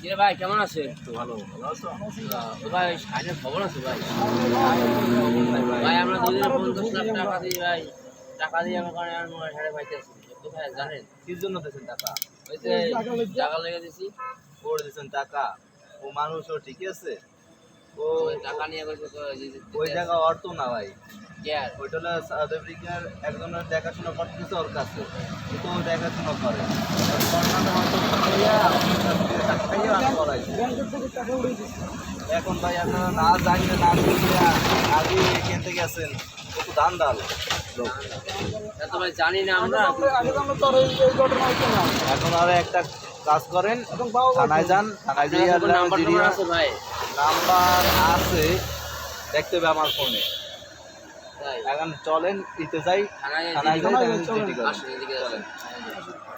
কিরে ভাই কেমন আছে? একটু ভালো ভালো আছো? ও ভাই সাইনের খবর আছে ভাই? ভাই আমরা দুদিনে 50 লাখ টাকা দিই ভাই। টাকা দিয়ে আমার কারণে আর মোবাইল হারে পাইতেছি। কোথায় জানেন? কির জন্য দিয়েছেন টাকা? ওই যে জায়গা লেগে দিছি। করে দিয়েছেন টাকা? ও মানুষ ও ঠিকই আছে? ও ওই টাকা নিয়ে কইছে তো ওই জায়গা অর্থ না ভাই। কেয়ার ওইটা হলো সাউথ আফ্রিকার একজনের দেখাশোনা করতেছে ওর কাছে, কিন্তু ও দেখাশোনা করে ওর কর্নারে হয়তো খাইয়া আপনার কাছ থেকে টাকা খাইয়া আর করাইছে। এখন ভাই আপনারা না জানিয়ে না বুঝিয়া আগে এখান থেকে আছেন কত দান ডাল লোক। তো ভাই জানি না আমরা। এখন আর একটা কাজ করেন, থানায় যান, থানায় গিয়ে নাম্বার আছে ভাই? নাম্বার আছে, দেখতে হবে আমার ফোনে। তাই এখন চলেন ইতে যাই, থানায় থানায় যাই, আসেন চিঠি করেন। এদিকে চলেন। আসেন।